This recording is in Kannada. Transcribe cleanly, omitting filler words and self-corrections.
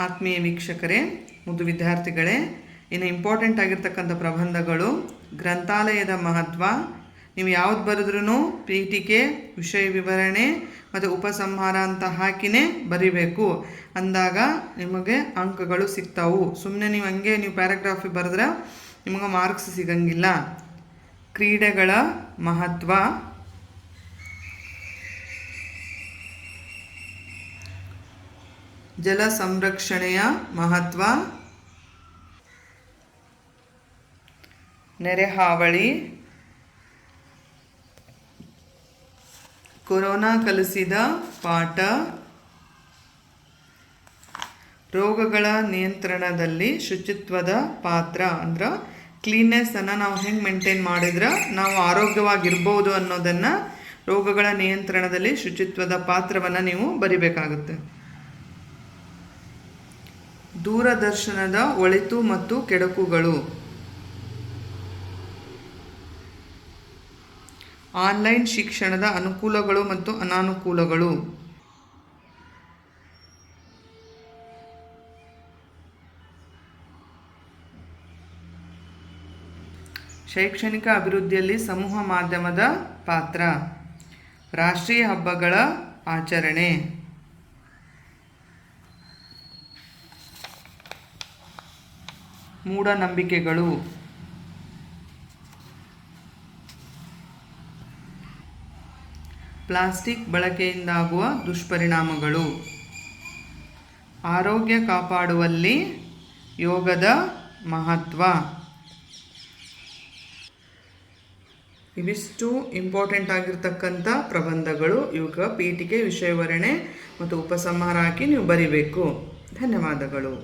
ಆತ್ಮೀಯ ವೀಕ್ಷಕರೇ, ಮುದ್ದು ವಿದ್ಯಾರ್ಥಿಗಳೇ, ಇನ್ನು ಇಂಪಾರ್ಟೆಂಟ್ ಆಗಿರ್ತಕ್ಕಂಥ ಪ್ರಬಂಧಗಳು, ಗ್ರಂಥಾಲಯದ ಮಹತ್ವ. ನೀವು ಯಾವ್ದು ಬರೆದ್ರೂ ಪೀಠಿಕೆ, ವಿಷಯ ವಿವರಣೆ ಮತ್ತು ಉಪಸಂಹಾರ ಅಂತ ಹಾಕಿನೇ ಬರಿಬೇಕು. ಅಂದಾಗ ನಿಮಗೆ ಅಂಕಗಳು ಸಿಗ್ತಾವು. ಸುಮ್ಮನೆ ನೀವು ಹಂಗೆ ಪ್ಯಾರಾಗ್ರಾಫ್ ಬರೆದ್ರೆ ನಿಮಗೆ ಮಾರ್ಕ್ಸ್ ಸಿಗಂಗಿಲ್ಲ. ಕ್ರೀಡೆಗಳ ಮಹತ್ವ, ಜಲ ಸಂರಕ್ಷಣೆಯ ಮಹತ್ವ, ನೆರೆಹಾವಳಿ, ಕೊರೋನಾ ಕಲಿಸಿದ ಪಾಠ, ರೋಗಗಳ ನಿಯಂತ್ರಣದಲ್ಲಿ ಶುಚಿತ್ವದ ಪಾತ್ರ. ಅಂದ್ರೆ ಕ್ಲೀನ್ನೆಸ್ಸನ್ನು ನಾವು ಹೆಂಗೆ ಮೇಂಟೈನ್ ಮಾಡಿದ್ರೆ ನಾವು ಆರೋಗ್ಯವಾಗಿರ್ಬೋದು ಅನ್ನೋದನ್ನು, ರೋಗಗಳ ನಿಯಂತ್ರಣದಲ್ಲಿ ಶುಚಿತ್ವದ ಪಾತ್ರವನ್ನು ನೀವು ಬರಿಬೇಕಾಗುತ್ತೆ. ದೂರದರ್ಶನದ ಒಳಿತು ಮತ್ತು ಕೆಡುಕುಗಳು, ಆನ್ಲೈನ್ ಶಿಕ್ಷಣದ ಅನುಕೂಲಗಳು ಮತ್ತು ಅನಾನುಕೂಲಗಳು, ಶೈಕ್ಷಣಿಕ ಅಭಿವೃದ್ಧಿಯಲ್ಲಿ ಸಮೂಹ ಮಾಧ್ಯಮದ ಪಾತ್ರ, ರಾಷ್ಟ್ರೀಯ ಹಬ್ಬಗಳ ಆಚರಣೆ, ಮೂಢನಂಬಿಕೆಗಳು, ಪ್ಲಾಸ್ಟಿಕ್ ಬಳಕೆಯಿಂದಾಗುವ ದುಷ್ಪರಿಣಾಮಗಳು, ಆರೋಗ್ಯ ಕಾಪಾಡುವಲ್ಲಿ ಯೋಗದ ಮಹತ್ವ. ಇವಿಷ್ಟು ಇಂಪಾರ್ಟೆಂಟ್ ಆಗಿರ್ತಕ್ಕಂಥ ಪ್ರಬಂಧಗಳು. ಇವಾಗ ಪೀಠಿಕೆ, ವಿಷಯ ವಿವರಣೆ ಮತ್ತು ಉಪಸಂಹಾರ ಹಾಕಿ ನೀವು ಬರಿಬೇಕು. ಧನ್ಯವಾದಗಳು.